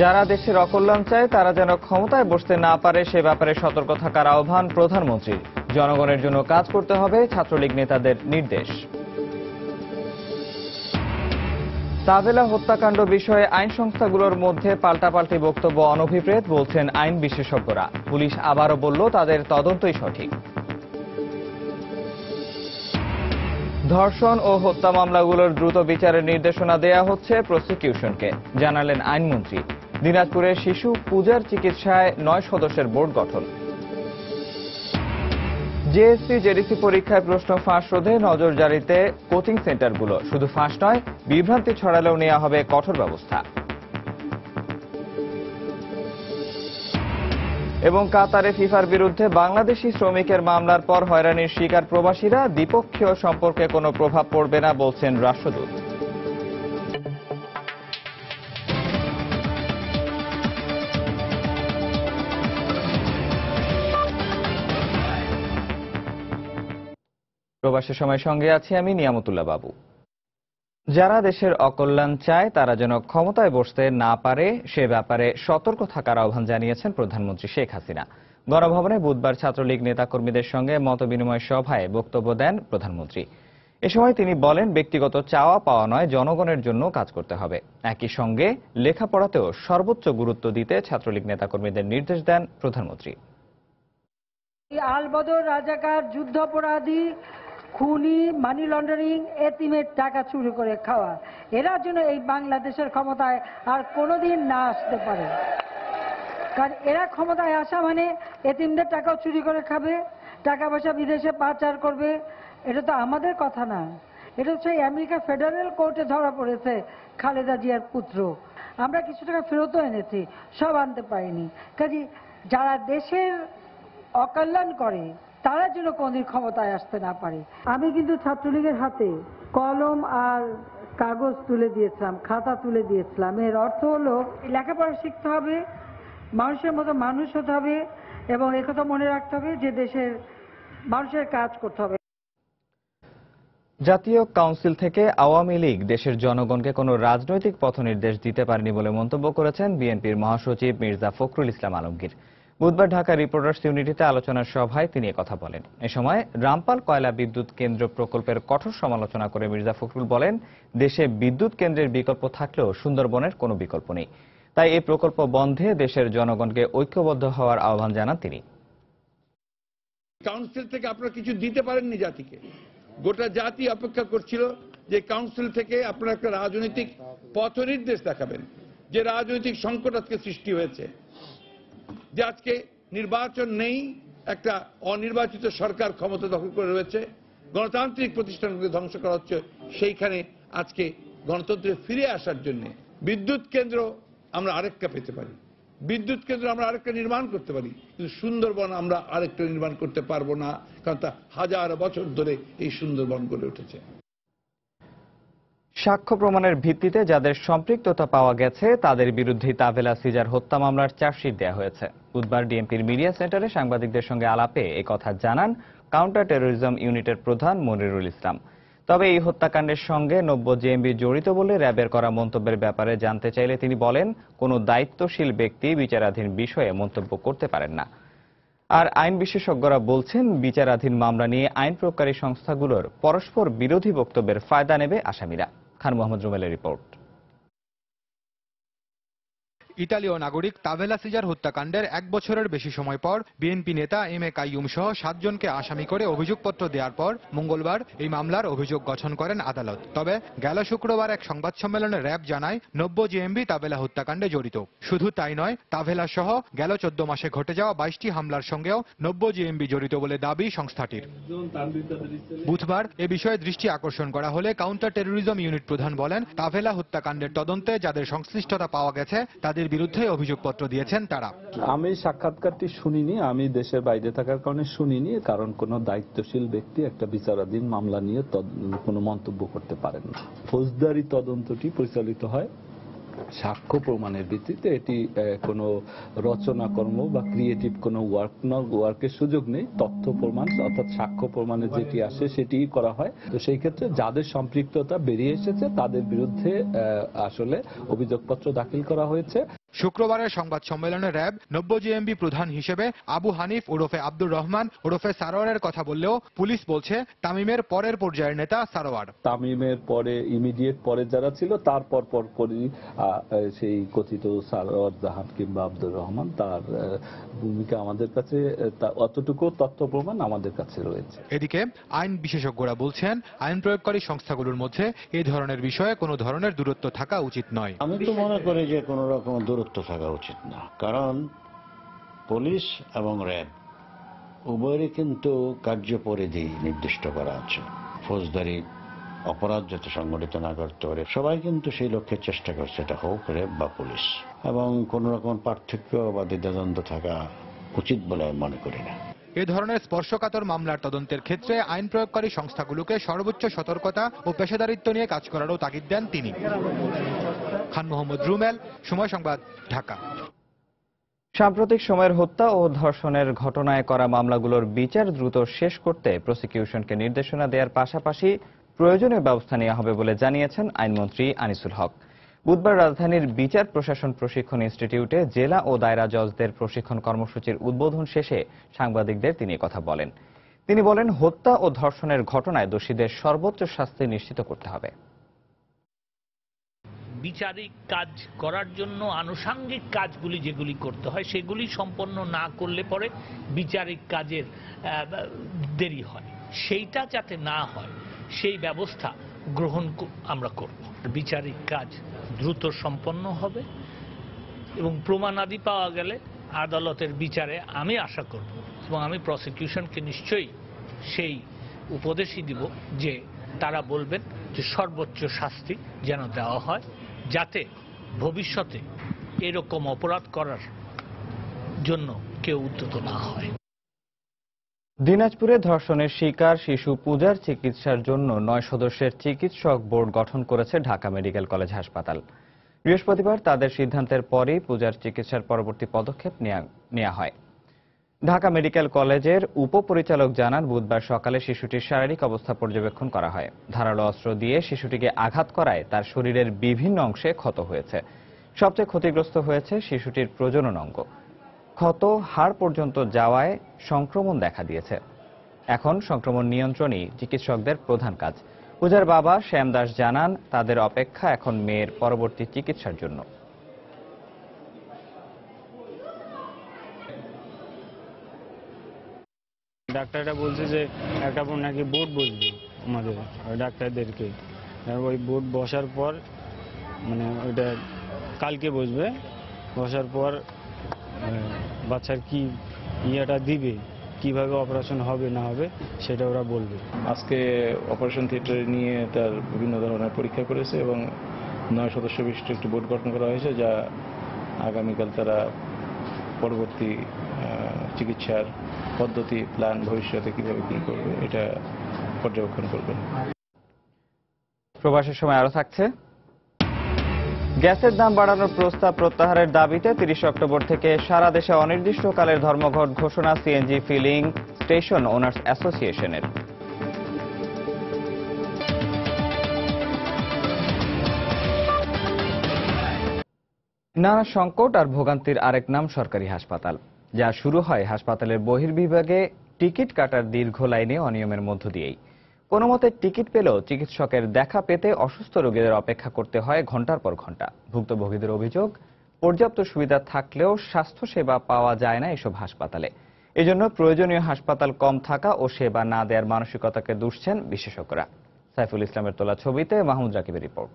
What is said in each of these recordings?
যারা দেশের অকল্যাণ চায় তারা যেন ক্ষমতায় বসতে না পারে সে ব্যাপারে সতর্ক থাকার আহ্বান প্রধানমন্ত্রীর। জনগণের জন্য কাজ করতে হবে ছাত্রলীগ নেতাদের নির্দেশ। তাবেলা হত্যাকাণ্ড বিষয়ে আইন সংস্থাগুলোর মধ্যে পাল্টাপাল্টি বক্তব্য অনভিপ্রেত বলছেন আইন বিশেষজ্ঞরা। পুলিশ আবারও বলল তাদের তদন্তই সঠিক। ধর্ষণ ও হত্যা মামলাগুলোর দ্রুত বিচারের নির্দেশনা দেয়া হচ্ছে প্রসিকিউশনকে, জানালেন আইনমন্ত্রী। দিনাজপুরে শিশু পূজার চিকিৎসায় 9 সদস্যের বোর্ড গঠন। জেএসসি জেডিসি পরীক্ষায় প্রশ্ন ফাঁস রোধে নজরদারিতে কোচিং সেন্টারগুলো। শুধু ফাঁস নয়, বিভ্রান্তি ছড়ালেও নেওয়া হবে কঠোর ব্যবস্থা। এবং কাতারে ফিফার বিরুদ্ধে বাংলাদেশি শ্রমিকের মামলার পর হয়রানির শিকার প্রবাসীরা, দ্বিপক্ষীয় সম্পর্কে কোনো প্রভাব পড়বে না বলছেন রাষ্ট্রদূত। প্রবাসী সময় সঙ্গে আছি আমি নিয়ামতুল্লাহ বাবু। যারা দেশের অকল্যাণ চায় তারা যেন ক্ষমতায় বসতে না পারে সে ব্যাপারে সতর্ক থাকার আহ্বান জানিয়েছেন প্রধানমন্ত্রী শেখ হাসিনা। গণভবনে বুধবার ছাত্রলীগ নেতাকর্মীদের সঙ্গে মতবিনিময় সভায় বক্তব্য দেন প্রধানমন্ত্রী। এ সময় তিনি বলেন, ব্যক্তিগত চাওয়া পাওয়া নয়, জনগণের জন্য কাজ করতে হবে। একই সঙ্গে লেখাপড়াতেও সর্বোচ্চ গুরুত্ব দিতে ছাত্রলীগ নেতাকর্মীদের নির্দেশ দেন প্রধানমন্ত্রী। আলবদর, রাজাকার, যুদ্ধাপরাধী, খুনি, মানি লন্ডারিং, এতিমের টাকা চুরি করে খাওয়া, এরা যেন এই বাংলাদেশের ক্ষমতায় আর কোনোদিন না আসতে পারে। কারণ এরা ক্ষমতায় আসা মানে এতিমদের টাকাও চুরি করে খাবে, টাকা পয়সা বিদেশে পাচার করবে। এটা তো আমাদের কথা না, এটা হচ্ছে আমেরিকা ফেডারেল কোর্টে ধরা পড়েছে খালেদা জিয়ার পুত্র। আমরা কিছু টাকা ফেরতও এনেছি, সব আনতে পারিনি। কাজে যারা দেশের অকল্যাণ করে তারা যেন কোনদিন ক্ষমতায় আসতে না পারে। আমি কিন্তু ছাত্রলীগের হাতে কলম আর কাগজ তুলে দিয়েছিলাম, খাতা তুলে দিয়েছিলাম। এর অর্থ হলো লেখাপড়া শিখতে হবে, মানুষের মতো মানুষ হতে হবে এবং একথা মনে রাখতে হবে যে দেশের মানুষের কাজ করতে হবে। জাতীয় কাউন্সিল থেকে আওয়ামী লীগ দেশের জনগণকে কোনো রাজনৈতিক পথনির্দেশ দিতে পারেনি বলে মন্তব্য করেছেন বিএনপির মহাসচিব মির্জা ফখরুল ইসলাম আলমগীর। বুধবার ঢাকা রিপোর্টার্স ইউনিটিতে আলোচনার সভায় তিনি কথা বলেন। এ সময় রামপাল কয়লা বিদ্যুৎ কেন্দ্র প্রকল্পের কঠোর সমালোচনা করে মির্জা ফখরুল বলেন, দেশে বিদ্যুৎ কেন্দ্রের বিকল্প থাকলেও সুন্দরবনের কোনো বিকল্প নেই। তাই এই প্রকল্প বন্ধে দেশের জনগণকে ঐক্যবদ্ধ হওয়ার আহ্বান জানান তিনি। কাউন্সিল থেকে আপনারা কিছু দিতে পারেননি জাতিকে। গোটা জাতি অপেক্ষা করছিল যে কাউন্সিল থেকে আপনারা একটা রাজনৈতিক পথনির্দেশ দেখাবেন। যে রাজনৈতিক সংকট আজকে সৃষ্টি হয়েছে, যে আজকে নির্বাচন নেই, একটা অনির্বাচিত সরকার ক্ষমতা দখল করে রয়েছে, গণতান্ত্রিক প্রতিষ্ঠানগুলো ধ্বংস করা হচ্ছে, সেইখানে আজকে গণতন্ত্রে ফিরে আসার জন্য বিদ্যুৎ কেন্দ্র আমরা আরেকটা পেতে পারি, বিদ্যুৎ কেন্দ্র আমরা আরেকটা নির্মাণ করতে পারি, কিন্তু সুন্দরবন আমরা আরেকটা নির্মাণ করতে পারবো না, কারণ তা হাজার বছর ধরে এই সুন্দরবন গড়ে উঠেছে। সাক্ষ্য প্রমাণের ভিত্তিতে যাদের সম্পৃক্ততা পাওয়া গেছে তাদের বিরুদ্ধে তাবেলা সিজার হত্যা মামলার চার্জশিট দেওয়া হয়েছে। বুধবার ডিএমপির মিডিয়া সেন্টারে সাংবাদিকদের সঙ্গে আলাপে একথা জানান কাউন্টার টেরোরিজম ইউনিটের প্রধান মনিরুল ইসলাম। তবে এই হত্যাকাণ্ডের সঙ্গে 90 জেএমবি জড়িত বলে র্যাবের করা মন্তব্যের ব্যাপারে জানতে চাইলে তিনি বলেন, কোনো দায়িত্বশীল ব্যক্তি বিচারাধীন বিষয়ে মন্তব্য করতে পারেন না। আর আইন বিশেষজ্ঞরা বলছেন, বিচারাধীন মামলা নিয়ে আইন প্রয়োগকারী সংস্থাগুলোর পরস্পর বিরোধী বক্তব্যের ফায়দা নেবে আসামিরা। খান মোহাম্মদ রুমেলের রিপোর্ট। ইতালীয় নাগরিক তাবেলা সিজার হত্যাকাণ্ডের 1 বছরের বেশি সময় পর বিএনপি নেতা এম এ কাইয়ুম সহ 7 জনকে আসামি করে অভিযোগপত্র দেওয়ার পর মঙ্গলবার এই মামলার অভিযোগ গঠন করেন আদালত। তবে গেল শুক্রবার এক সংবাদ সম্মেলনে র্যাব জানায় 90 জেএমবি তাবেলা হত্যাকাণ্ডে জড়িত। শুধু তাই নয়, তাবেলা সহ গেল 14 মাসে ঘটে যাওয়া 22টি হামলার সঙ্গেও 90 জেএমবি জড়িত বলে দাবি সংস্থাটির। বুধবার এ বিষয়ে দৃষ্টি আকর্ষণ করা হলে কাউন্টার টেরোরিজম ইউনিট প্রধান বলেন, তাবেলা হত্যাকাণ্ডের তদন্তে যাদের সংশ্লিষ্টতা পাওয়া গেছে তাদের বিরুদ্ধে অভিযোগপত্র দিয়েছেন তারা। আমি সাক্ষাৎকারটি শুনিনি, আমি দেশের বাইরে থাকার কারণে শুনিনি, কারণ কোনো দায়িত্বশীল ব্যক্তি একটা বিচারাধীন মামলা নিয়ে কোনো মন্তব্য করতে পারেন না। ফৌজদারি তদন্তটি পরিচালিত হয় সাক্ষ্য প্রমাণের ভিত্তিতে। এটি কোনো রচনা কর্ম বা ক্রিয়েটিভ কোনো ওয়ার্কের সুযোগ নেই। তথ্য প্রমাণ অর্থাৎ সাক্ষ্য প্রমাণে যেটি আসে সেটি করা হয়। তো সেই ক্ষেত্রে যাদের সম্পৃক্ততা বেরিয়ে এসেছে তাদের বিরুদ্ধে আসলে অভিযোগপত্র দাখিল করা হয়েছে। শুক্রবারের সংবাদ সম্মেলনে র্যাব 90 জিএমবি প্রধান হিসেবে আবু হানিফ ওরফে আব্দুর রহমান ওরফে সারোয়ারের কথা বললেও পুলিশ বলছে তামিমের পরের পর্যায়ের নেতা সারোয়ার। তামিমের পরে ইমিডিয়েট পরে যারা ছিল তারপর পরপরই সেই কথিত সারোয়ার জাহান কিংবা আব্দুর রহমান, তার ভূমিকা আমাদের কাছে অতটুকু তথ্য প্রমাণ আমাদের কাছে রয়েছে। এদিকে আইন বিশেষজ্ঞরা বলছেন আইন প্রয়োগকারী সংস্থাগুলোর মধ্যে এই ধরনের বিষয়ে কোনো ধরনের দূরত্ব থাকা উচিত নয়। আমি তো মনে করি যে কোনো রকম দূরত্ব থাকা উচিত না, কারণ পুলিশ এবং র্যাব উভয়েরই কিন্তু কার্যপরিধি নির্দিষ্ট করা আছে। ফৌজদারি অপরাধ যাতে সংগঠিত না করতে পারে, সবাই কিন্তু সেই লক্ষ্যে চেষ্টা করছে, এটা হোক র্যাব বা পুলিশ, এবং কোনো রকম পার্থক্য বা দ্বিধাদ্বন্দ্ব থাকা উচিত বলে আমি মনে করি না। এ ধরনের স্পর্শকাতর মামলার তদন্তের ক্ষেত্রে আইন প্রয়োগকারী সংস্থাগুলোকে সর্বোচ্চ সতর্কতা ও পেশাদারিত্ব নিয়ে কাজ করারও তাগিদ দেন তিনি। খান মোহাম্মদ রুমেল, সময় সংবাদ, ঢাকা। সাম্প্রতিক সময়ের হত্যা ও ধর্ষণের ঘটনায় করা মামলাগুলোর বিচার দ্রুত শেষ করতে প্রসিকিউশনকে নির্দেশনা দেওয়ার পাশাপাশি প্রয়োজনীয় ব্যবস্থা নেওয়া হবে বলে জানিয়েছেন আইনমন্ত্রী আনিসুল হক। বুধবার রাজধানীর বিচার প্রশাসন প্রশিক্ষণ ইনস্টিটিউটে জেলা ও দায়রা জজদের প্রশিক্ষণ কর্মসূচির উদ্বোধন শেষে সাংবাদিকদের তিনি কথা বলেন। তিনি বলেন, হত্যা ও ধর্ষণের ঘটনায় দোষীদের সর্বোচ্চ শাস্তি নিশ্চিত করতে হবে। বিচারিক কাজ করার জন্য আনুষঙ্গিক কাজগুলি যেগুলি করতে হয় সেগুলি সম্পন্ন না করলে পরে বিচারিক কাজের দেরি হয়, সেইটা যাতে না হয় সেই ব্যবস্থা গ্রহণ আমরা করব। বিচারিক কাজ দ্রুত সম্পন্ন হবে এবং প্রমাণাদি পাওয়া গেলে আদালতের বিচারে আমি আশা করব এবং আমি প্রসিকিউশনকে নিশ্চয়ই সেই উপদেশই দিব যে তারা বলবেন যে সর্বোচ্চ শাস্তি যেন দেওয়া হয়, যাতে ভবিষ্যতে এরকম অপরাধ করার জন্য কেউ উদ্যত না হয়। দিনাজপুরে ধর্ষণের শিকার শিশু পূজার চিকিৎসার জন্য 9 সদস্যের চিকিৎসক বোর্ড গঠন করেছে ঢাকা মেডিকেল কলেজ হাসপাতাল। বৃহস্পতিবার তাদের সিদ্ধান্তের পরেই পূজার চিকিৎসার পরবর্তী পদক্ষেপ নেওয়া হয়। ঢাকা মেডিকেল কলেজের উপপরিচালক জানান, বুধবার সকালে শিশুটির শারীরিক অবস্থা পর্যবেক্ষণ করা হয়। ধারালো অস্ত্র দিয়ে শিশুটিকে আঘাত করায় তার শরীরের বিভিন্ন অংশে ক্ষত হয়েছে। সবচেয়ে ক্ষতিগ্রস্ত হয়েছে শিশুটির প্রজনন অঙ্গ। ক্ষত হাড় পর্যন্ত যাওয়ায় সংক্রমণ দেখা দিয়েছে। এখন সংক্রমণ নিয়ন্ত্রণই চিকিৎসকদের প্রধান কাজ। পূজার বাবা শ্যাম দাস জানান, তাদের অপেক্ষা এখন মেয়ের পরবর্তী চিকিৎসার জন্য। ডাক্তাররা বলছে যে একটা নাকি বোর্ড বসবে আমাদের ডাক্তারদেরকে, ওই বোর্ড বসার পর মানে ওইটা কালকে বসবে, বসার পর বাচ্চার কি ইয়েটা দিবে, কিভাবে অপারেশন হবে না হবে সেটা ওরা বলবে। আজকে অপারেশন থিয়েটারে নিয়ে তার বিভিন্ন ধরনের পরীক্ষা করেছে এবং 9 সদস্য বিশিষ্ট একটি বোর্ড গঠন করা হয়েছে, যা আগামীকাল তারা পরবর্তী চিকিৎসার পদ্ধতি প্ল্যান ভবিষ্যতে কিভাবে কি করবে এটা পর্যবেক্ষণ করবে। প্রবাসের সময় আরো থাকছে, গ্যাসের দাম বাড়ানোর প্রস্তাব প্রত্যাহারের দাবিতে 30 অক্টোবর থেকে সারা দেশে অনির্দিষ্টকালের ধর্মঘট ঘোষণা সিএনজি ফিলিং স্টেশন ওনার্স অ্যাসোসিয়েশনের। নানা সংকট আর ভোগান্তির আরেক নাম সরকারি হাসপাতাল, যা শুরু হয় হাসপাতালের বহির্বিভাগে টিকিট কাটার দীর্ঘ লাইনে অনিয়মের মধ্য দিয়েই। কোনো মতে টিকিট পেলেও চিকিৎসকের দেখা পেতে অসুস্থ রোগীদের অপেক্ষা করতে হয় ঘন্টার পর ঘন্টা। ভুক্তভোগীদের অভিযোগ, পর্যাপ্ত সুবিধা থাকলেও স্বাস্থ্যসেবা পাওয়া যায় না এসব হাসপাতালে। এজন্য প্রয়োজনীয় হাসপাতাল কম থাকা ও সেবা না দেওয়ার মানসিকতাকে দুষছেন বিশেষজ্ঞরা। সাইফুল ইসলামের তোলা ছবিতে মাহমুদ রাকিবের রিপোর্ট।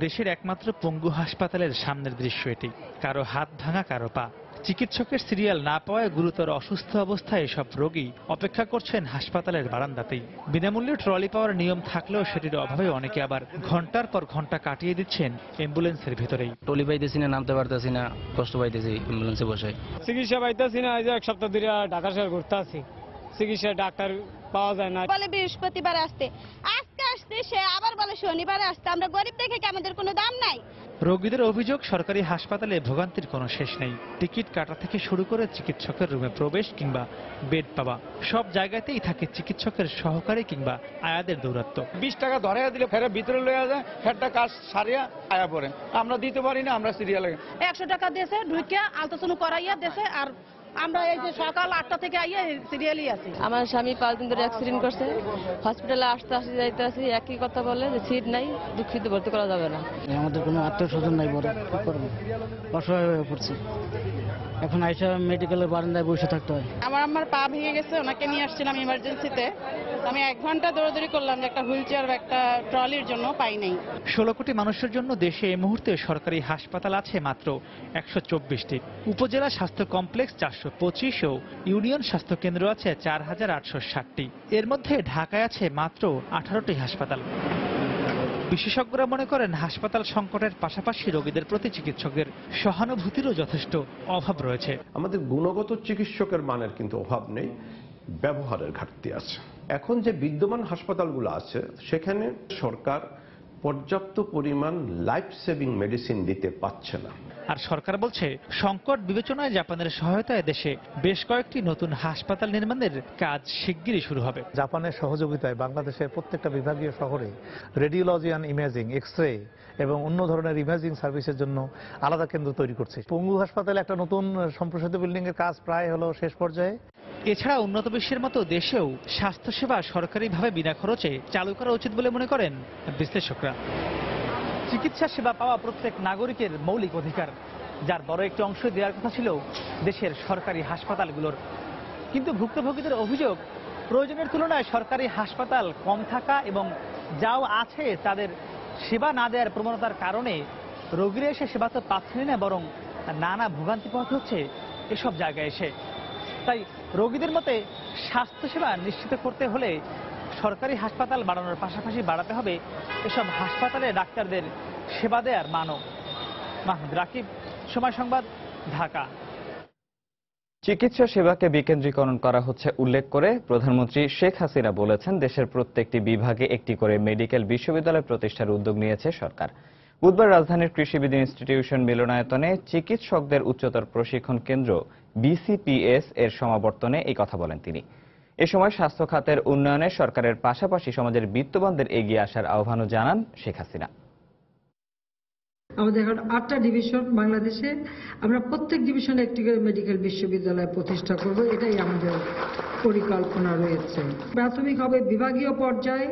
দেশের একমাত্র পঙ্গু হাসপাতালের সামনের দৃশ্য এটি। কারো হাত ভাঙা, কারো পা। চিকিৎসকের সিরিয়াল না পাওয়ায় গুরুতর অসুস্থ অবস্থায় এসব রোগী অপেক্ষা করছেন হাসপাতালের বারান্দাতেই। বিনামূল্যে ট্রলি পাওয়ার নিয়ম থাকলেও সেটির অভাবে অনেকে আবার ঘন্টার পর ঘন্টা কাটিয়ে দিচ্ছেন অ্যাম্বুলেন্সের ভেতরেই। ট্রলি পাইতেছি না, নামতে পারতেছি না, কষ্ট পাইতেছি অ্যাম্বুলেন্সে বসে। চিকিৎসা পাইতেছি না, এই যে 1 সপ্তাহ ধরে ঢাকা শহর ঘুরতে আছি, চিকিৎসা ডাক্তার পাওয়া যায় না। বলে বৃহস্পতিবার আসতে, আজকে আসতে সে আবার বলে শনিবারে আসতে। আমরা গরিব দেখে কি আমাদের কোনো দাম নাই? রোগীদের অভিযোগ, সরকারি হাসপাতালে ভোগান্তির কোনো শেষ নেই। টিকিট কাটা থেকে শুরু করে চিকিৎসকের রুমে প্রবেশ কিংবা বেড পাওয়া, সব জায়গাতেই থাকে চিকিৎসকের সহকারী কিংবা আয়াদের দৌরাত্ম্য। 20 টাকা ধরাইয়া দিলে ফেরে ভিতরে লইয়া যায়, ফেরটা কাজ সারিয়া আয়া পড়ে, আমরা দিতে পারি না, আমরা সিরিয়ালে 100 টাকা দিয়েছে, ঢুকে আলট্রাসাউন্ড করাইয়া দিয়েছে, আর আমরা এই যে সকাল 8টা থেকে আইয়া সিরিয়ালই আছি। আমার স্বামী 5 দিন ধরে অ্যাক্সিডেন্ট করছে, হসপিটালে আসতে যাইতে আসি, একই কথা বলে যে সিট নাই, দুঃখিত ভর্তি করা যাবে না। আমাদের কোনো আত্মীয় স্বজন নাই, বড় কি করবো, অসহায় হয়ে পড়ছি। এখন আইসা মেডিকেলের বারান্দায় বসে থাকতে হয়। আমার পা ভেঙে গেছে, ওনাকে নিয়ে আসছিলাম ইমার্জেন্সিতে। আমি 1 ঘন্টা দৌড়াদৌড়ি করলাম যে একটা হুইল চেয়ার বা একটা ট্রলির জন্য পাই নাই। 16 কোটি মানুষের জন্য দেশে এই মুহূর্তে সরকারি হাসপাতাল আছে মাত্র 124টি। উপজেলা স্বাস্থ্য কমপ্লেক্স 425 ও ইউনিয়ন স্বাস্থ্য কেন্দ্র আছে 4860টি। এর মধ্যে ঢাকায় আছে মাত্র 18টি হাসপাতাল। বিশেষজ্ঞরা মনে করেন, হাসপাতাল সংকটের পাশাপাশি রোগীদের প্রতি চিকিৎসকদের সহানুভূতিরও যথেষ্ট অভাব রয়েছে। আমাদের গুণগত চিকিৎসকের মানের কিন্তু অভাব নেই, ব্যবহারের ঘাটতি আছে। এখন যে বিদ্যমান হাসপাতালগুলো আছে সেখানে সরকার পর্যাপ্ত পরিমাণ লাইফ সেভিং মেডিসিন দিতে পারছে না। আর সরকার বলছে, সংকট বিবেচনায় জাপানের সহায়তায় দেশে বেশ কয়েকটি নতুন হাসপাতাল নির্মাণের কাজ শিগগিরই শুরু হবে। জাপানের সহযোগিতায় বাংলাদেশের প্রত্যেকটা বিভাগীয় শহরে রেডিওলজি অ্যান্ড ইমেজিং, এক্স-রে এবং অন্য ধরনের ইমেজিং সার্ভিসের জন্য আলাদা কেন্দ্র তৈরি করছে। পঙ্গু হাসপাতালে একটা নতুন সম্প্রসারিত বিল্ডিং এর কাজ প্রায় হলো শেষ পর্যায়ে। এছাড়া উন্নত বিশ্বের মতো দেশেও স্বাস্থ্যসেবা সরকারিভাবে বিনা খরচে চালু করা উচিত বলে মনে করেন বিশ্লেষকরা। চিকিৎসা সেবা পাওয়া প্রত্যেক নাগরিকের মৌলিক অধিকার, যার বড় একটি অংশ দেওয়ার কথা ছিল দেশের সরকারি হাসপাতালগুলোর। কিন্তু ভুক্তভোগীদের অভিযোগ, প্রয়োজনের তুলনায় সরকারি হাসপাতাল কম থাকা এবং যাও আছে তাদের সেবা না দেওয়ার প্রবণতার কারণে রোগীরা এসে সেবা তো পাচ্ছেন না, বরং নানা ভোগান্তি পোহাতে হচ্ছে এসব জায়গায় এসে। তাই রোগীদের মতে স্বাস্থ্যসেবা নিশ্চিত করতে হলে সরকারি হাসপাতাল বাড়ানোর পাশাপাশি বাড়াতে হবে এসব হাসপাতালে ডাক্তারদের সেবা দেওয়ার মানও। মাহমুদ রাকিব, সময় সংবাদ, ঢাকা। চিকিৎসা সেবাকে বিকেন্দ্রীকরণ করা হচ্ছে উল্লেখ করে প্রধানমন্ত্রী শেখ হাসিনা বলেছেন, দেশের প্রত্যেকটি বিভাগে একটি করে মেডিকেল বিশ্ববিদ্যালয় প্রতিষ্ঠার উদ্যোগ নিয়েছে সরকার। বুধবার রাজধানীর কৃষিবিদ ইনস্টিটিউশন মিলনায়তনে চিকিৎসকদের উচ্চতর প্রশিক্ষণ কেন্দ্র BCPS এর সমাবর্তনে এই কথা বলেন তিনি। এ সময় স্বাস্থ্য খাতের উন্নয়নে সরকারের পাশাপাশি সমাজের বিত্তবানদের এগিয়ে আসার আহ্বানও জানান শেখ হাসিনা। আমাদের এখন 8টা ডিভিশন বাংলাদেশে, আমরা প্রত্যেক ডিভিশনে একটি করে মেডিকেল বিশ্ববিদ্যালয় প্রতিষ্ঠা করব, এটাই আমাদের পরিকল্পনা রয়েছে। প্রাথমিক হবে বিভাগীয় পর্যায়ে,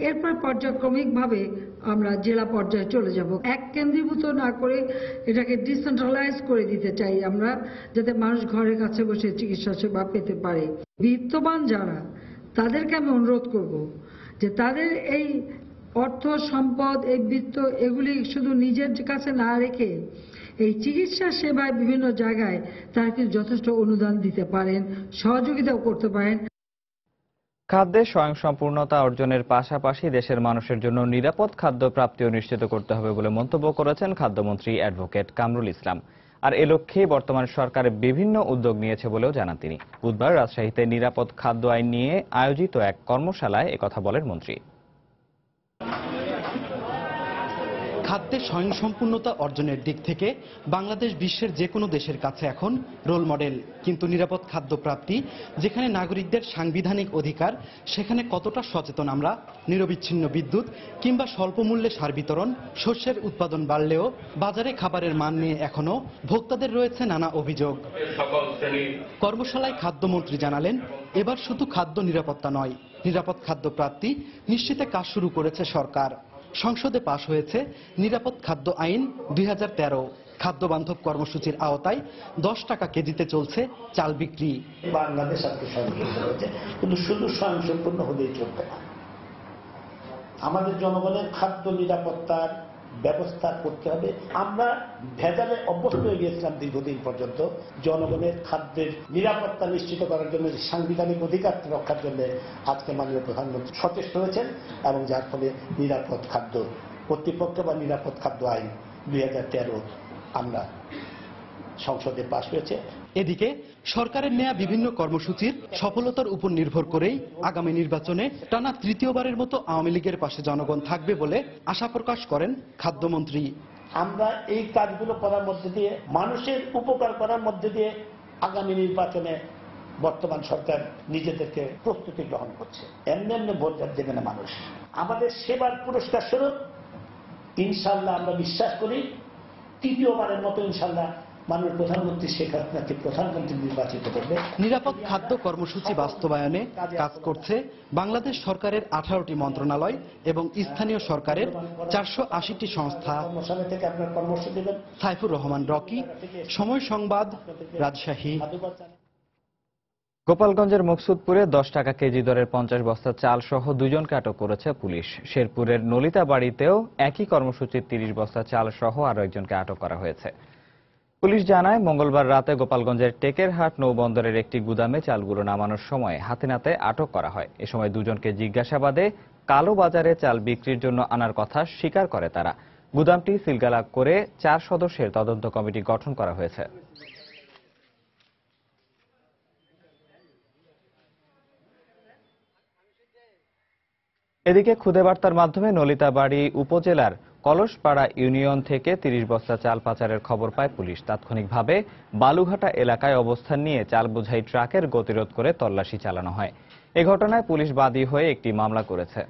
এরপর পর্যায়ক্রমিকভাবে আমরা জেলা পর্যায়ে চলে যাব। এক কেন্দ্রীভূত না করে এটাকে ডিসেন্ট্রালাইজ করে দিতে চাই আমরা, যাতে মানুষ ঘরের কাছে বসে চিকিৎসা সেবা পেতে পারে। বিত্তবান যারা, তাদেরকে আমি অনুরোধ করব যে তাদের এই অর্থ সম্পদ, এই বিত্ত, এগুলি শুধু নিজের কাছে না রেখে এই চিকিৎসা সেবায় বিভিন্ন জায়গায় তারা কিন্তু যথেষ্ট অনুদান দিতে পারেন, সহযোগিতাও করতে পারেন। খাদ্যে স্বয়ংসম্পূর্ণতা অর্জনের পাশাপাশি দেশের মানুষের জন্য নিরাপদ খাদ্য প্রাপ্তিও নিশ্চিত করতে হবে বলে মন্তব্য করেছেন খাদ্যমন্ত্রী অ্যাডভোকেট কামরুল ইসলাম। আর এ লক্ষ্যেই বর্তমান সরকার বিভিন্ন উদ্যোগ নিয়েছে বলেও জানান তিনি। বুধবার রাজশাহীতে নিরাপদ খাদ্য আইন নিয়ে আয়োজিত এক কর্মশালায় একথা বলেন মন্ত্রী। খাদ্যে স্বয়ংসম্পূর্ণতা অর্জনের দিক থেকে বাংলাদেশ বিশ্বের যে কোনো দেশের কাছে এখন রোল মডেল। কিন্তু নিরাপদ খাদ্য প্রাপ্তি যেখানে নাগরিকদের সাংবিধানিক অধিকার, সেখানে কতটা সচেতন আমরা? নিরবিচ্ছিন্ন বিদ্যুৎ কিংবা স্বল্প মূল্যে সার বিতরণ, শস্যের উৎপাদন বাড়লেও বাজারে খাবারের মান নিয়ে এখনো ভোক্তাদের রয়েছে নানা অভিযোগ। কর্মশালায় খাদ্যমন্ত্রী জানালেন, এবার শুধু খাদ্য নিরাপত্তা নয়, নিরাপদ খাদ্য প্রাপ্তি নিশ্চিতে কাজ শুরু করেছে সরকার। সংসদে পাশ হয়েছে নিরাপদ খাদ্য আইন 2013। খাদ্য বান্ধব কর্মসূচির আওতায় 10 টাকা কেজিতে চলছে চাল বিক্রি। বাংলাদেশ আজকে স্বয়ংসম্পূর্ণ হয়েছে, কিন্তু শুধু স্বয়ংসম্পূর্ণ হলেই চলবে না। আমাদের জনগণের খাদ্য নিরাপত্তার ব্যবস্থা করতে হবে। আমরা ভেজালে অভ্যস্ত হয়ে গিয়েছিলাম দীর্ঘদিন পর্যন্ত। জনগণের খাদ্যের নিরাপত্তা নিশ্চিত করার জন্য, সাংবিধানিক অধিকার রক্ষার জন্য আজকে মাননীয় প্রধানমন্ত্রী সচেষ্ট হয়েছেন, এবং যার ফলে নিরাপদ খাদ্য কর্তৃপক্ষ বা নিরাপদ খাদ্য আইন 2013 আমরা সংসদে পাশ হয়েছে। এদিকে সরকারের নেয়া বিভিন্ন কর্মসূচির সফলতার উপর নির্ভর করেই আগামী নির্বাচনে টানা তৃতীয়বারের মতো আওয়ামী লীগের পাশে জনগণ থাকবে বলে আশা প্রকাশ করেন খাদ্যমন্ত্রী। আমরা এই কাজগুলো করার মধ্যে দিয়ে মানুষের উপকার করার মধ্যে দিয়ে আগামী নির্বাচনে বর্তমান সরকার নিজেদেরকে প্রস্তুতি গ্রহণ করছে। এমনি এমনি ভোট দেবে না মানুষ। আমাদের সেবার পুরস্কার স্বরূপ ইনশাল্লাহ আমরা বিশ্বাস করি তৃতীয়বারের মতো ইনশাল্লাহ মাননীয় প্রধানমন্ত্রী শেখ হাসিনাকে প্রধানমন্ত্রী নির্বাচিত করবে। নিরাপদ খাদ্য কর্মসূচি বাস্তবায়নে কাজ করছে বাংলাদেশ সরকারের 18টি মন্ত্রণালয় এবং স্থানীয় সরকারের 480টি সংস্থা। থেকে আপনার পরামর্শ দেবেন। সাইফুর রহমান রকি, সময় সংবাদ, রাজশাহী। গোপালগঞ্জের মকসুদপুরে 10 টাকা কেজি দরের 50 বস্তা চাল সহ দুজনকে আটক করেছে পুলিশ। শেরপুরের নলিতা বাড়িতেও একই কর্মসূচির 30 বস্তা চাল সহ আরও একজনকে আটক করা হয়েছে। পুলিশ জানায়, মঙ্গলবার রাতে গোপালগঞ্জের টেকেরহাট নৌবন্দরের একটি গুদামে চালগুলো নামানোর সময় হাতে নাতে আটক করা হয়। এ সময় দুজনকে জিজ্ঞাসাবাদে কালো বাজারে চাল বিক্রির জন্য আনার কথা স্বীকার করে তারা। গুদামটি সিলগালা করে 4 সদস্যের তদন্ত কমিটি গঠন করা হয়েছে। এদিকে খুদে বার্তার মাধ্যমে নলিতাবাড়ী উপজেলার কলসপাড়া ইউনিয়ন থেকে 30 বস্তা চাল পাচারের খবর পায় পুলিশ। তাৎক্ষণিকভাবে বালুঘাটা এলাকায় অবস্থান নিয়ে চাল বোঝাই ট্রাকের গতিরোধ করে তল্লাশি চালানো হয়। এ ঘটনায় পুলিশ বাদী হয়ে একটি মামলা করেছে।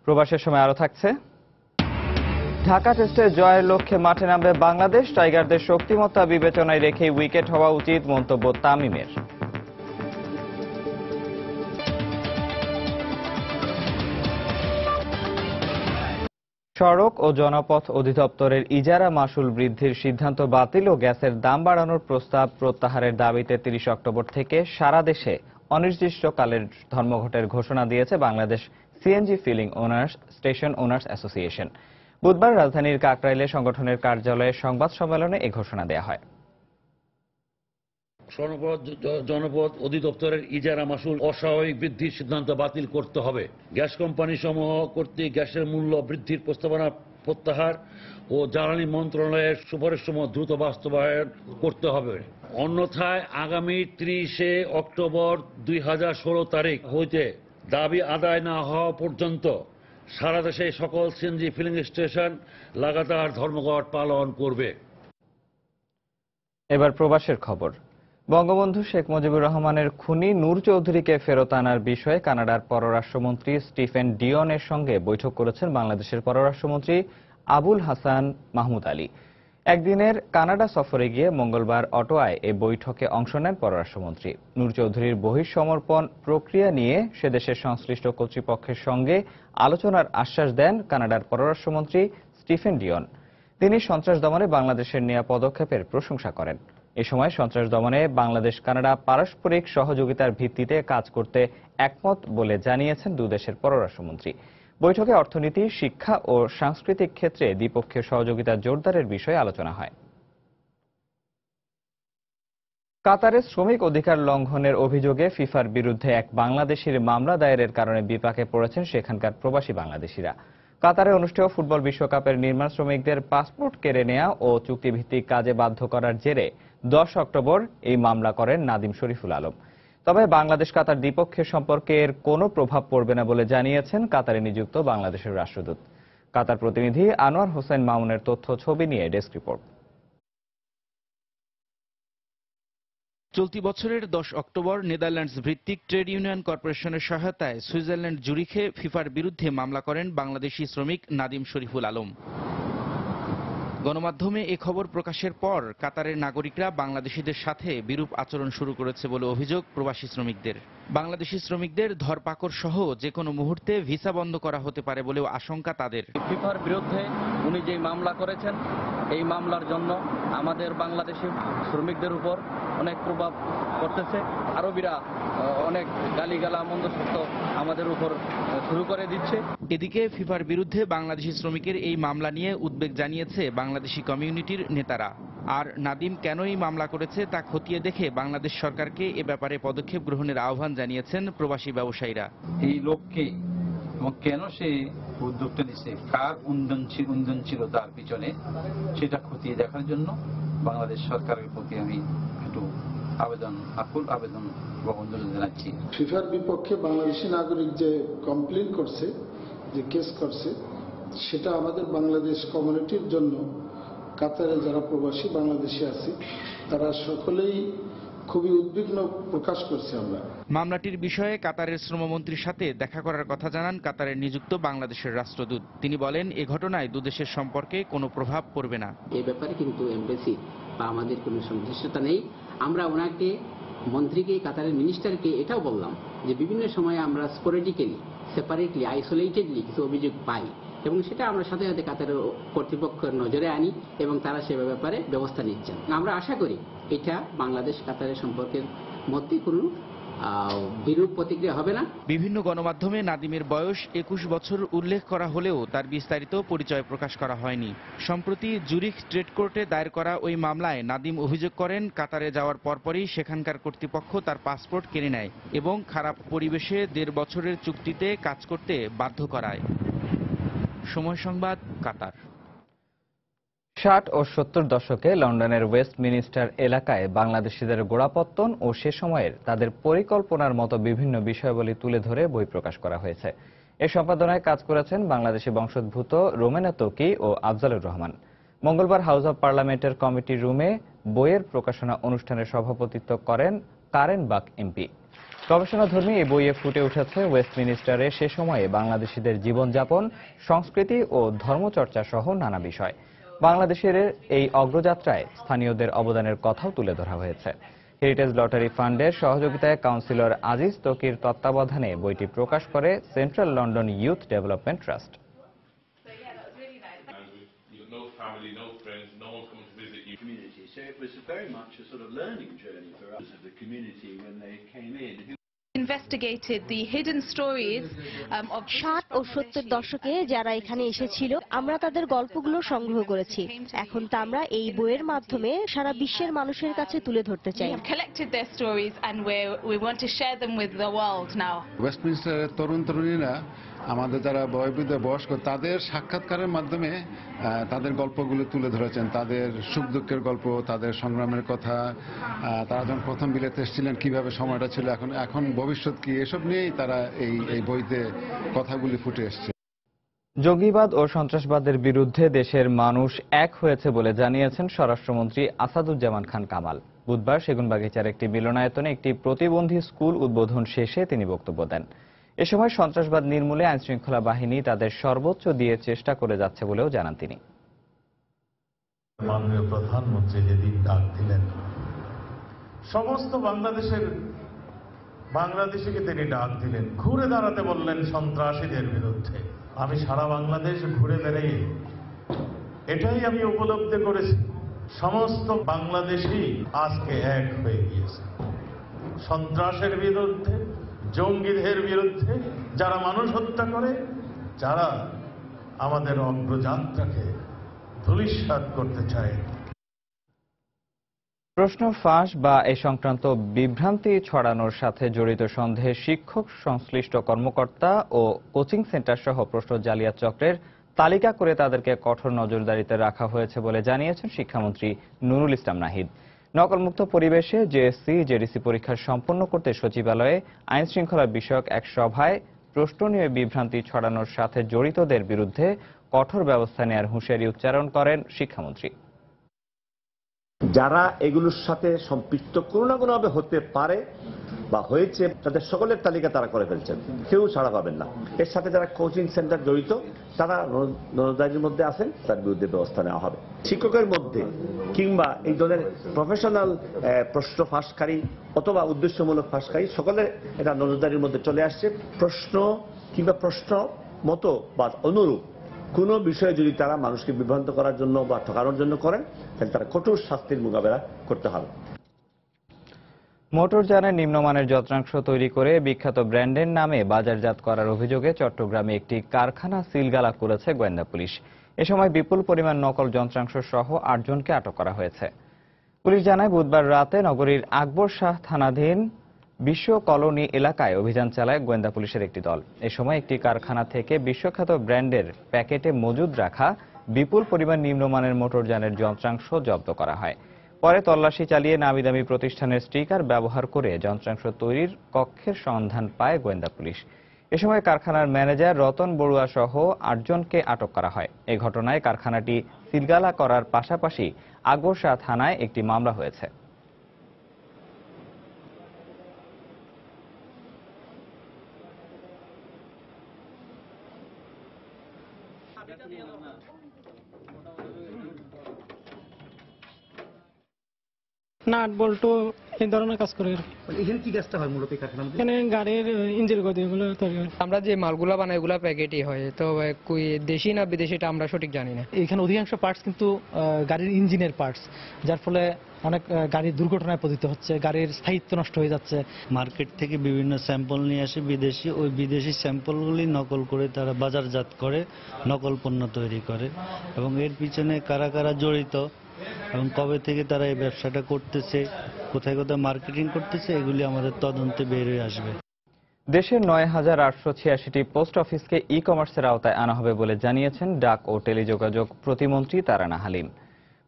প্রবাসের সময় আরো থাকছে, ঢাকা টেস্টে জয়ের লক্ষ্যে মাঠে নামবে বাংলাদেশ। টাইগারদের শক্তিমত্তা বিবেচনায় রেখে উইকেট হওয়া উচিত মন্তব্য তামিমের। সড়ক ও জনপথ অধিদপ্তরের ইজারা মাশুল বৃদ্ধির সিদ্ধান্ত বাতিল ও গ্যাসের দাম বাড়ানোর প্রস্তাব প্রত্যাহারের দাবিতে 30 অক্টোবর থেকে সারা দেশে অনির্দিষ্টকালের ধর্মঘটের ঘোষণা দিয়েছে Bangladesh CNG filling owners station owners association. বুধবার রাজধানীর কাকরাইলে সংগঠনের কার্যালয়ে সংবাদ সম্মেলনে এ ঘোষণা দেওয়া হয়। জনপথ অধিদপ্তরের ইজারা মাশুল অস্বাভাবিক বৃদ্ধির সিদ্ধান্ত বাতিল করতে হবে। গ্যাস কোম্পানি সমূহ কর্তৃক গ্যাসের মূল্য বৃদ্ধির প্রস্তাবনা প্রত্যাহার ও জ্বালানি মন্ত্রণালয়ের সুপারিশ সমূহ দ্রুত বাস্তবায়ন করতে হবে। অন্যথায় আগামী 30 অক্টোবর 2016 তারিখ হইতে দাবি আদায় না হওয়া পর্যন্ত সারা দেশে সকল সিএনজি ফিলিং স্টেশন লাগাতার ধর্মঘট পালন করবে। এবার প্রবাসের খবর। বঙ্গবন্ধু শেখ মুজিবুর রহমানের খুনি নূর চৌধুরীকে ফেরত আনার বিষয়ে কানাডার পররাষ্ট্রমন্ত্রী স্টিফেন ডিয়নের সঙ্গে বৈঠক করেছেন বাংলাদেশের পররাষ্ট্রমন্ত্রী আবুল হাসান মাহমুদ আলী। একদিনের কানাডা সফরে গিয়ে মঙ্গলবার অটোয়ায় এ বৈঠকে অংশ নেন পররাষ্ট্রমন্ত্রী। নূর চৌধুরীর বহিঃসমর্পণ প্রক্রিয়া নিয়ে সে দেশের সংশ্লিষ্ট কর্তৃপক্ষের সঙ্গে আলোচনার আশ্বাস দেন কানাডার পররাষ্ট্রমন্ত্রী স্টিফেন ডিয়ন। তিনি সন্ত্রাস দমনে বাংলাদেশের নেওয়া পদক্ষেপের প্রশংসা করেন। এ সময় সন্ত্রাস দমনে বাংলাদেশ কানাডা পারস্পরিক সহযোগিতার ভিত্তিতে কাজ করতে একমত বলে জানিয়েছেন দুদেশের পররাষ্ট্রমন্ত্রী। বৈঠকে অর্থনীতি, শিক্ষা ও সাংস্কৃতিক ক্ষেত্রে দ্বিপক্ষীয় সহযোগিতা জোরদারের বিষয়ে আলোচনা হয়। কাতারে শ্রমিক অধিকার লঙ্ঘনের অভিযোগে ফিফার বিরুদ্ধে এক বাংলাদেশির মামলা দায়েরের কারণে বিপাকে পড়েছেন সেখানকার প্রবাসী বাংলাদেশিরা। কাতারে অনুষ্ঠেয় ফুটবল বিশ্বকাপের নির্মাণ শ্রমিকদের পাসপোর্ট কেড়ে নেওয়া ও চুক্তিভিত্তিক কাজে বাধ্য করার জেরে 10 অক্টোবর এই মামলা করেন নাদিম শরীফুল আলম। তবে বাংলাদেশ কাতার দ্বিপক্ষীয় সম্পর্কে এর কোনো প্রভাব পড়বে না বলে জানিয়েছেন কাতারে নিযুক্ত বাংলাদেশের রাষ্ট্রদূত। কাতার প্রতিনিধি আনোয়ার হোসেন মামুনের তথ্য ছবি নিয়ে ডেস্ক রিপোর্ট। চলতি বছরের 10 অক্টোবর নেদারল্যান্ডস ভিত্তিক ট্রেড ইউনিয়ন কর্পোরেশনের সহায়তায় সুইজারল্যান্ড জুরিখে ফিফার বিরুদ্ধে মামলা করেন বাংলাদেশি শ্রমিক নাদিম শরীফুল আলম। গণমাধ্যমে এ খবর প্রকাশের পর কাতারের নাগরিকরা বাংলাদেশিদের সাথে বিরূপ আচরণ শুরু করেছে বলে অভিযোগ প্রবাসী শ্রমিকদের। বাংলাদেশি শ্রমিকদের ধরপাকড় সহ যে কোনো মুহূর্তে ভিসা বন্ধ করা হতে পারে বলেও আশঙ্কা তাদের। ফিফার বিরুদ্ধে উনি যে মামলা করেছেন, এই মামলার জন্য আমাদের বাংলাদেশি শ্রমিকদের উপর অনেক প্রভাব পড়তেছে। আরবিরা অনেক গালিগালা মন্দশব্দ আমাদের উপর শুরু করে দিচ্ছে। এদিকে ফিফার বিরুদ্ধে বাংলাদেশি শ্রমিকের এই মামলা নিয়ে উদ্বেগ জানিয়েছে বাংলাদেশি কমিউনিটির নেতারা। আর নাদিম কেন এই মামলা করেছে তা খতিয়ে দেখে বাংলাদেশ সরকারকে এ ব্যাপারে পদক্ষেপ গ্রহণের আহ্বান জানিয়েছেন প্রবাসী ব্যবসায়ীরা। এই লোককে এবং কেন সে উদ্যোগটা নিচ্ছে, কার উন্দন ছিল তার পিছনে, সেটা খতিয়ে দেখার জন্য বাংলাদেশ সরকারের প্রতি আমি একটু আকুল আবেদন অভিনন্দন জানাচ্ছি। ফিফার বিপক্ষে বাংলাদেশি নাগরিক যে কমপ্লেন করছে, যে কেস করছে, সেটা আমাদের বাংলাদেশ কমিউনিটির জন্য কাতারে যারা প্রবাসী বাংলাদেশি আছে তারা সকলেই খুবই উদ্বিগ্ন প্রকাশ করছে। আমরা মামলাটির বিষয়ে কাতারের শ্রমমন্ত্রীর সাথে দেখা করার কথা জানান কাতারের নিযুক্ত বাংলাদেশের রাষ্ট্রদূত। তিনি বলেন, এ ঘটনায় দুদেশের সম্পর্কে কোনো প্রভাব পড়বে না। এই ব্যাপারে কিন্তু এমবেসি বা আমাদের কোনো সংশ্লিষ্টতা নেই। আমরা ওনাকে, মন্ত্রীকে, কাতারের মিনিস্টারকে এটাও বললাম যে বিভিন্ন সময় আমরা স্পোরেডিক্যালি, সেপারেটলি, আইসোলেটেডলি কিছু অভিযোগ পাই এবং সেটা আমরা সাথে সাথে কাতারের কর্তৃপক্ষের নজরে আনি এবং তারা সে ব্যাপারে ব্যবস্থা নিচ্ছেন। আমরা আশা করি এটা বাংলাদেশ কাতারের সম্পর্কের মধ্যে কোনো বিরূপ প্রতিক্রিয়া হবে না। বিভিন্ন গণমাধ্যমে নাদিমের বয়স 21 বছর উল্লেখ করা হলেও তার বিস্তারিত পরিচয় প্রকাশ করা হয়নি। সম্প্রতি জুরিখ ট্রেড কোর্টে দায়ের করা ওই মামলায় নাদিম অভিযোগ করেন, কাতারে যাওয়ার পরপরই সেখানকার কর্তৃপক্ষ তার পাসপোর্ট কেড়ে নেয় এবং খারাপ পরিবেশে 1.5 বছরের চুক্তিতে কাজ করতে বাধ্য করায়। সময় সংবাদ, কাতার। 60 ও 70 দশকে লন্ডনের ওয়েস্টমিনিস্টার এলাকায় বাংলাদেশিদের গোড়াপত্তন ও সে সময়ের তাদের পরিকল্পনার মতো বিভিন্ন বিষয়াবলী তুলে ধরে বই প্রকাশ করা হয়েছে। এ সম্পাদনায় কাজ করেছেন বাংলাদেশি বংশোদ্ভূত রোমেনা তৌকি ও আফজালুর রহমান। মঙ্গলবার হাউস অব পার্লামেন্টের কমিটি রুমে বইয়ের প্রকাশনা অনুষ্ঠানের সভাপতিত্ব করেন কারেন বাক এমপি। গবেষণাধর্মী এই বইয়ে ফুটে উঠেছে ওয়েস্টমিনিস্টারে সে সময়ে বাংলাদেশিদের জীবনযাপন, সংস্কৃতি ও ধর্মচর্চা সহ নানা বিষয়। বাংলাদেশের এই অগ্রযাত্রায় স্থানীয়দের অবদানের কথাও তুলে ধরা হয়েছে। হেরিটেজ লটারি ফান্ডের সহযোগিতায় কাউন্সিলর আজিজ তকির তত্ত্বাবধানে বইটি প্রকাশ করে central London youth development trust. investigated the hidden stories of 60 ও 70 দশকে যারা এখানে এসেছিল, আমরা তাদের গল্পগুলো সংগ্রহ করেছি। এখন তা আমরা এই বইয়ের মাধ্যমে সারা বিশ্বের মানুষের কাছে তুলে ধরতে চাই। We have collected their stories and we want to share them with the world now. ওয়েস্টমিনিস্টারের তরুণ তরুণীরা, আমাদের যারা বয়স্ক, তাদের সাক্ষাৎকারের মাধ্যমে তাদের গল্পগুলো তুলে ধরেছেন, তাদের সুখ দুঃখের গল্প, তাদের সংগ্রামের কথা, তারা যখন প্রথম বিলেতে এসেছিলেন কিভাবে সময়টা ছিল, এখন ভবিষ্যৎ কি, এসব নিয়েই তারা এই বইতে কথাগুলি ফুটে এসছে। জঙ্গিবাদ ও সন্ত্রাসবাদের বিরুদ্ধে দেশের মানুষ এক হয়েছে বলে জানিয়েছেন স্বরাষ্ট্রমন্ত্রী আসাদুজ্জামান খান কামাল। বুধবার সেগুনবাগিচার একটি মিলনায়তনে একটি প্রতিবন্ধী স্কুল উদ্বোধন শেষে তিনি বক্তব্য দেন। এ সময় সন্ত্রাসবাদ নির্মূলে আইনশৃঙ্খলা বাহিনী তাদের সর্বোচ্চ দিয়ে চেষ্টা করে যাচ্ছে বলেও জানান তিনি। মাননীয় প্রধানমন্ত্রী যেদিন ডাক দিলেন, সমস্ত বাংলাদেশিকে তিনি ডাক দিলেন, ঘুরে দাঁড়াতে বললেন সন্ত্রাসীদের বিরুদ্ধে। আমি সারা বাংলাদেশ ঘুরে বেড়াই এটাই আমি উপলব্ধি করেছি, সমস্ত বাংলাদেশি আজকে এক হয়ে গিয়েছে সন্ত্রাসের বিরুদ্ধে, জঙ্গিদের বিরুদ্ধে, যারা মানুষ হত্যা করে, যারা আমাদের অগ্রযাত্রাকে ধূলিসাৎ করতে চায়। প্রশ্ন ফাঁস বা এ সংক্রান্ত বিভ্রান্তি ছড়ানোর সাথে জড়িত সন্দেহে শিক্ষক, সংশ্লিষ্ট কর্মকর্তা ও কোচিং সেন্টার সহ প্রশ্ন জালিয়াত চক্রের তালিকা করে তাদেরকে কঠোর নজরদারিতে রাখা হয়েছে বলে জানিয়েছেন শিক্ষামন্ত্রী নুরুল ইসলাম নাহিদ। নকলমুক্ত পরিবেশে জেএসসি, জেডিসি পরীক্ষা সম্পন্ন করতে সচিবালয়ে আইন শৃঙ্খলা বিষয়ক এক সভায় প্রশ্ন নিয়ে বিভ্রান্তি ছড়ানোর সাথে জড়িতদের বিরুদ্ধে কঠোর ব্যবস্থা নেওয়ার হুঁশিয়ারি উচ্চারণ করেন শিক্ষামন্ত্রী। যারা এগুলোর সাথে সম্পৃক্ত কোনো না কোনোভাবে হতে পারে বা হয়েছে, তাদের সকলের তালিকা তারা করে ফেলছেন, কেউ ছাড়া পাবেন না। এর সাথে যারা কোচিং সেন্টার জড়িত তারা নজরদারির মধ্যে আছেন, তার বিরুদ্ধে ব্যবস্থা নেওয়া হবে। শিক্ষকের মধ্যে কিংবা এই ধরনের প্রফেশনাল প্রশ্ন ফাঁসকারী অথবা উদ্দেশ্যমূলক ফাঁসকারী সকলের এটা নজরদারির মধ্যে চলে আসছে। প্রশ্ন কিংবা প্রশ্ন মতো বা অনুরূপ কোনো বিষয়ে যদি তারা মানুষকে বিভ্রান্ত করার জন্য বা ঠকানোর জন্য করেন, তাহলে তারা কঠোর শাস্তির মোকাবেলা করতে হবে। মোটরযানের নিম্নমানের যন্ত্রাংশ তৈরি করে বিখ্যাত ব্র্যান্ডের নামে বাজারজাত করার অভিযোগে চট্টগ্রামে একটি কারখানা সিলগালা করেছে গোয়েন্দা পুলিশ। এ সময় বিপুল পরিমাণ নকল যন্ত্রাংশ সহ 8 জনকে আটক করা হয়েছে। পুলিশ জানায়, বুধবার রাতে নগরীর আকবর শাহ থানাধীন বিশ্ব কলোনি এলাকায় অভিযান চালায় গোয়েন্দা পুলিশের একটি দল। এ সময় একটি কারখানা থেকে বিশ্বখ্যাত ব্র্যান্ডের প্যাকেটে মজুদ রাখা বিপুল পরিমাণ নিম্নমানের মোটরযানের যন্ত্রাংশ জব্দ করা হয়। পরে তল্লাশি চালিয়ে নামিদামি প্রতিষ্ঠানের স্টিকার ব্যবহার করে যন্ত্রাংশ তৈরির কক্ষের সন্ধান পায় গোয়েন্দা পুলিশ। এ সময় কারখানার ম্যানেজার রতন বড়ুয়া সহ 8 জনকে আটক করা হয়। এই ঘটনায় কারখানাটি সিলগালা করার পাশাপাশি আগরশা থানায় একটি মামলা হয়েছে। নাট বল্টু এই ধরনের কাজ করে। এখানে কি কাজটা হয় মূলত এখানে গাড়ির ইঞ্জিন গতি এগুলো তৈরি হয়। আমরা যে মালগুলা বানাই এগুলা প্যাকেটই হয়, তো কই দেশি না বিদেশি এটা আমরা সঠিক জানি না। এখানে অধিকাংশ পার্টস কিন্তু গাড়ির ইঞ্জিনের পার্টস, যার ফলে অনেক গাড়ির দুর্ঘটনায় পতিত হচ্ছে, গাড়ির স্থায়িত্ব নষ্ট হয়ে যাচ্ছে। মার্কেট থেকে বিভিন্ন স্যাম্পল নিয়ে আসে বিদেশি, ওই বিদেশি স্যাম্পলগুলি নকল করে তারা বাজারজাত করে নকল পণ্য তৈরি করে। এবং এর পিছনে কারা কারা জড়িত এবং কবে থেকে তারা এই ব্যবসাটা করতেছে, কোথায় কোথায় মার্কেটিং করতেছে, এগুলি আমাদের তদন্তে বের হয়ে আসবে। দেশের ৯,৮৮৬টি পোস্ট অফিসকে ই কমার্সের আওতায় আনা হবে বলে জানিয়েছেন ডাক ও টেলিযোগাযোগ প্রতিমন্ত্রী তারানা হালিম।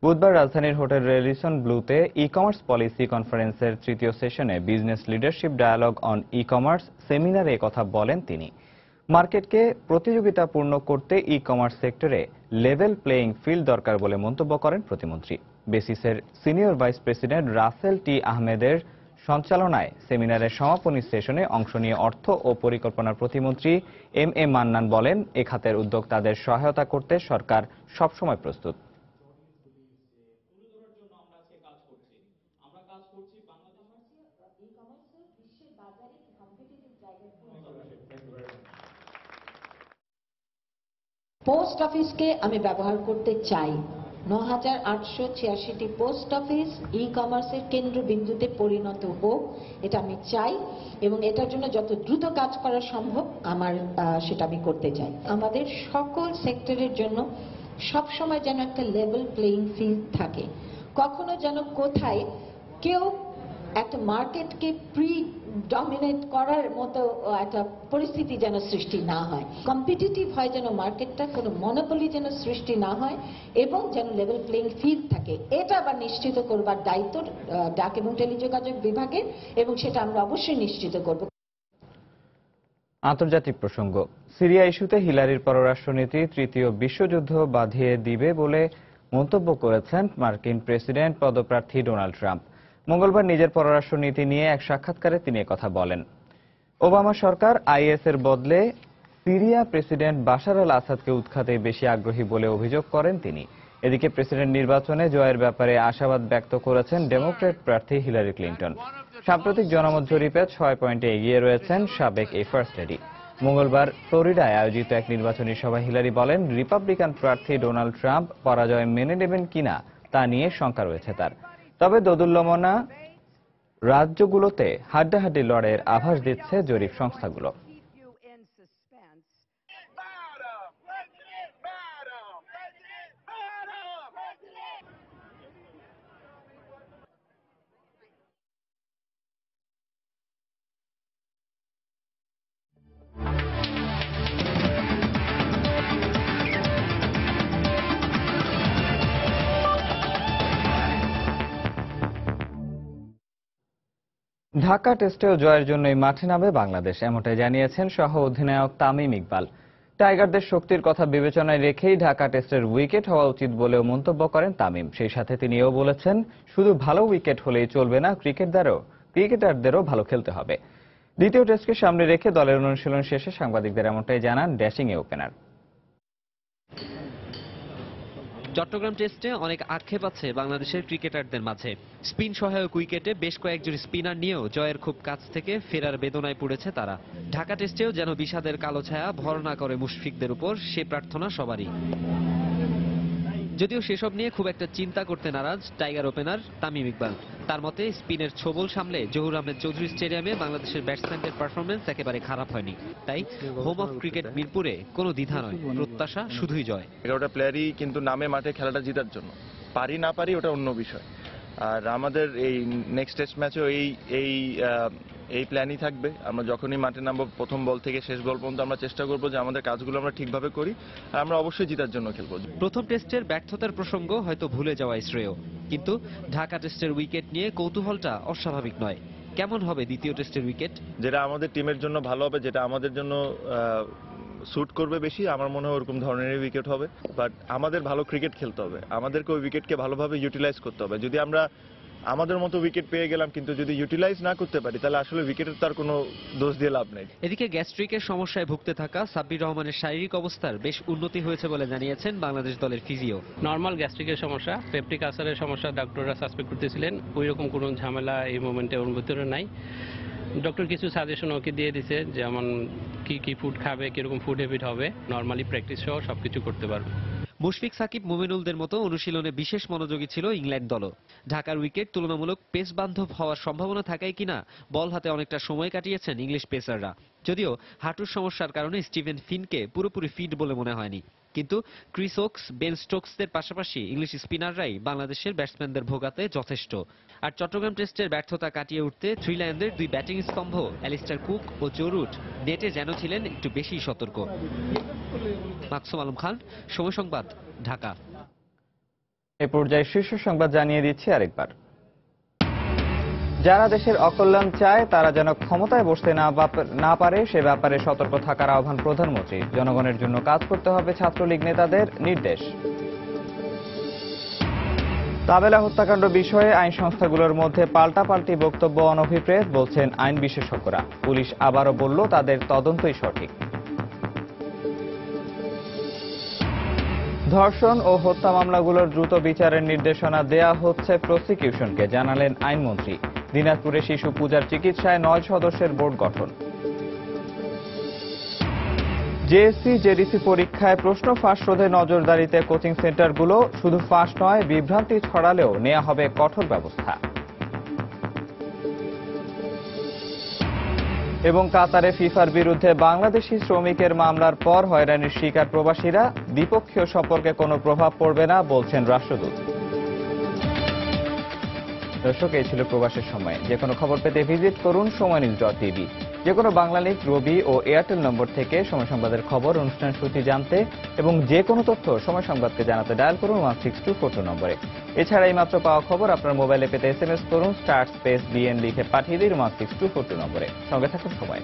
বুধবার রাজধানীর হোটেল রেডিসন ব্লুতে ই কমার্স পলিসি কনফারেন্সের ৩য় সেশনে business leadership dialogue on e commerce সেমিনারে একথা বলেন তিনি। মার্কেটকে প্রতিযোগিতাপূর্ণ করতে ই কমার্স সেক্টরে লেভেল প্লেইং ফিল্ড দরকার বলে মন্তব্য করেন প্রতিমন্ত্রী। বেসিসের senior vice president Russell T আহমেদের সঞ্চালনায় সেমিনারের সমাপনী সেশনে অংশ নিয়ে অর্থ ও পরিকল্পনা প্রতিমন্ত্রী এম এ মান্নান বলেন, এ খাতের উদ্যোক্তাদের সহায়তা করতে সরকার সবসময় প্রস্তুত। পোস্ট অফিসকে আমি ব্যবহার করতে চাই। ৯,৮৮৬টি পোস্ট অফিস ই কমার্সের কেন্দ্রবিন্দুতে পরিণত হোক, এটা আমি চাই এবং এটার জন্য যত দ্রুত কাজ করা সম্ভব সেটা আমি করতে চাই। আমাদের সকল সেক্টরের জন্য সবসময় যেন একটা লেভেল প্লেইং ফিল্ড থাকে, কখনো যেন কোথায় কেউ একটা মার্কেটকে ডমিনেট করার মতো একটা পরিস্থিতি যেন সৃষ্টি না হয়, কম্পিটিটিভ হয় যেন মার্কেটটা, কোনো মনোপলি যেন সৃষ্টি না হয় এবং যেন লেভেল প্লেইং ফিল্ড থাকে। এটা আবার নিশ্চিত করবার দায়িত্ব ডাক এবং টেলিযোগাযোগ বিভাগের এবং সেটা আমরা অবশ্যই নিশ্চিত করব। আন্তর্জাতিক প্রসঙ্গ। সিরিয়া ইস্যুতে হিলারির পররাষ্ট্রনীতি তৃতীয় বিশ্বযুদ্ধ বাঁধিয়ে দিবে বলে মন্তব্য করেছেন মার্কিন প্রেসিডেন্ট পদপ্রার্থী ডোনাল্ড ট্রাম্প। মঙ্গলবার নিজের পররাষ্ট্রনীতি নিয়ে এক সাক্ষাৎকারে তিনি কথা বলেন। ওবামা সরকার আইএস এর বদলে সিরিয়া প্রেসিডেন্ট বাশার আল আসাদকে উৎখাতে বেশি আগ্রহী বলে অভিযোগ করেন তিনি। এদিকে প্রেসিডেন্ট নির্বাচনে জয়ের ব্যাপারে আশাবাদ ব্যক্ত করেছেন ডেমোক্র্যাট প্রার্থী হিলারি ক্লিন্টন। সাম্প্রতিক জনমত জরিপে 6 পয়েন্টে এগিয়ে রয়েছেন সাবেক এই ফার্স্ট লেডি। মঙ্গলবার ফ্লোরিডায় আয়োজিত এক নির্বাচনী সভায় হিলারি বলেন, রিপাবলিকান প্রার্থী ডোনাল্ড ট্রাম্প পরাজয় মেনে নেবেন কিনা তা নিয়ে শঙ্কা রয়েছে তার। তবে দোদুল্যমনা রাজ্যগুলোতে হাড্ডাহাড্ডি লড়াইয়ের আভাস দিচ্ছে জরিপ সংস্থাগুলো। ঢাকা টেস্টেও জয়ের জন্যই মাঠে নামবে বাংলাদেশ, এমনটাই জানিয়েছেন সহ অধিনায়ক তামিম ইকবাল। টাইগারদের শক্তির কথা বিবেচনায় রেখেই ঢাকা টেস্টের উইকেট হওয়া উচিত বলেও মন্তব্য করেন তামিম। সেই সাথে তিনি এও বলেছেন, শুধু ভালো উইকেট হলেই চলবে না, ক্রিকেটারদেরও ভালো খেলতে হবে। দ্বিতীয় টেস্টকে সামনে রেখে দলের অনুশীলন শেষে সাংবাদিকদের এমনটাই জানান ড্যাশিং এ ওপেনার। চট্টগ্রাম টেস্টে অনেক আক্ষেপ আছে বাংলাদেশের ক্রিকেটারদের মাঝে। স্পিন সহায়ক উইকেটে বেশ কয়েকজন স্পিনার নিয়েও জয়ের খুব কাছ থেকে ফেরার বেদনায় পড়েছে তারা। ঢাকা টেস্টেও যেন বিষাদের কালো ছায়া ভর না করে মুশফিকদের উপর, সে প্রার্থনা সবারই। যদিও সেসব নিয়ে খুব একটা চিন্তা করতে নারাজ টাইগার ওপেনার তামিম ইকবাল। তার মতে স্পিনের ছোবল সামলে জহুর আহমেদ চৌধুরী স্টেডিয়ামে বাংলাদেশের ব্যাটসম্যানদের পারফরমেন্স একেবারে খারাপ হয়নি। তাই হোম অফ ক্রিকেট মিরপুরে কোনো দ্বিধা নয়, প্রত্যাশা শুধুই জয়। 11টা প্লেয়ারই কিন্তু নামে মাঠে খেলাটা জেতার জন্য, পারি না পারি ওটা অন্য বিষয়। আর আমাদের এই নেক্সট টেস্ট ম্যাচেও এই এই প্ল্যানই থাকবে। আমরা যখনই মাঠে নামবো প্রথম বল থেকে শেষ বল পর্যন্ত আমরা চেষ্টা করব যে আমাদের কাজগুলো আমরা ঠিকভাবে করি, আর আমরা অবশ্যই জেতার জন্য খেলবো। প্রথম টেস্টের ব্যর্থতার প্রসঙ্গ হয়তো ভুলে যাওয়াই শ্রেয়, কিন্তু ঢাকা টেস্টের উইকেট নিয়ে কৌতূহলটা অস্বাভাবিক নয়। কেমন হবে দ্বিতীয় টেস্টের উইকেট? যেটা আমাদের টিমের জন্য ভালো হবে, যেটা আমাদের জন্য স্যুট করবে বেশি, আমার মনে হয় ওরকম ধরনের উইকেট হবে। বাট আমাদের ভালো ক্রিকেট খেলতে হবে, আমাদেরকে ওই উইকেটকে ভালোভাবে ইউটিলাইজ করতে হবে। যদি আমরা আমাদের মতো উইকেট পেয়ে গেলাম কিন্তু যদি ইউটিলাইজ না করতে পারি, তাহলে আসলে উইকেটের তার কোনো দোষ দিয়ে লাভ নেই। এদিকে গ্যাস্ট্রিকের সমস্যায় ভুগতে থাকা সাব্বির রহমানের শারীরিক অবস্থার বেশ উন্নতি হয়েছে বলে জানিয়েছেন বাংলাদেশ দলের ফিজিও। নর্মাল গ্যাস্ট্রিকের সমস্যা, পেপটিক আলসারের সমস্যা ডক্টররা সাসপেক্ট করতেছিলেন, ওই রকম কোনো ঝামেলা এই মোমেন্টে ওর ভিতরে নাই। ডক্টর কিছু সাজেশন ওকে দিয়ে দিছে, যেমন কি ফুড খাবে, কিরকম ফুড হ্যাবিট হবে, নর্মালি প্র্যাকটিস সহ সবকিছু করতে পারবে। মুশফিক সাকিব, মুমিনুলদের মতো অনুশীলনে বিশেষ মনোযোগী ছিল ইংল্যান্ড দলও। ঢাকার উইকেট তুলনামূলক পেস বান্ধব হওয়ার সম্ভাবনা থাকায় কিনা বল হাতে অনেকটা সময় কাটিয়েছেন ইংলিশ পেসাররা। যদিও হাঁটুর সমস্যার কারণে স্টিভেন ফিনকে পুরোপুরি ফিট বলে মনে হয়নি, কিন্তু ক্রিস ওকস, বেন স্টোকসদের পাশাপাশি ইংলিশ স্পিনাররাই বাংলাদেশের ব্যাটসম্যানদের ভোগাতে যথেষ্ট। আর চট্টগ্রাম টেস্টের ব্যর্থতা কাটিয়ে উঠতে থ্রি লায়নদের দুই ব্যাটিং স্তম্ভ অ্যালিস্টার কুক ও জো রুট নেটে যেন ছিলেন একটু বেশি সতর্ক। মাকসুম আলম খান, সময় সংবাদ, ঢাকা। এই পর্যায়ে শীর্ষ সংবাদ জানিয়ে দিচ্ছি আরেকবার। যারা দেশের অকল্যাণ চায় তারা যেন ক্ষমতায় বসতে না পারে সে ব্যাপারে সতর্ক থাকার আহ্বান প্রধানমন্ত্রী। জনগণের জন্য কাজ করতে হবে ছাত্রলীগ নেতাদের নির্দেশ। তাবেলা হত্যাকাণ্ড বিষয়ে আইন সংস্থাগুলোর মধ্যে পাল্টাপাল্টি বক্তব্য অনভিপ্রেত, বলছেন আইন বিশেষজ্ঞরা। পুলিশ আবারও বলল তাদের তদন্তই সঠিক। ধর্ষণ ও হত্যা মামলাগুলোর দ্রুত বিচারের নির্দেশনা দেয়া হচ্ছে প্রসিকিউশনকে, জানালেন আইনমন্ত্রী। দিনাজপুরে শিশু পূজার চিকিৎসায় 9 সদস্যের বোর্ড গঠন। জেএসসি জেডিসি পরীক্ষায় প্রশ্ন ফাঁস রোধে নজরদারিতে কোচিং সেন্টারগুলো। শুধু ফাঁস নয়, বিভ্রান্তি ছড়ালেও নেওয়া হবে কঠোর ব্যবস্থা। এবং কাতারে ফিফার বিরুদ্ধে বাংলাদেশি শ্রমিকের মামলার পর হয়রানির শিকার প্রবাসীরা। দ্বিপক্ষীয় সম্পর্কে কোনো প্রভাব পড়বে না, বলছেন রাষ্ট্রদূত। দর্শক, এই ছিল প্রবাসের সময়। যে কোনো খবর পেতে ভিজিট করুন সময়নিউজ.টিভি। যে কোনো বাংলালিংক, রবি ও এয়ারটেল নম্বর থেকে সময় সংবাদের খবর, অনুষ্ঠান সূচি জানতে এবং যে কোনো তথ্য সময় সংবাদকে জানাতে ডায়াল করুন 16242 নম্বরে। এছাড়া এই মাত্র পাওয়া খবর আপনার মোবাইলে পেতে SMS করুন *BN লিখে পাঠিয়ে দিন 16242 নম্বরে। সঙ্গে থাকুন সময়।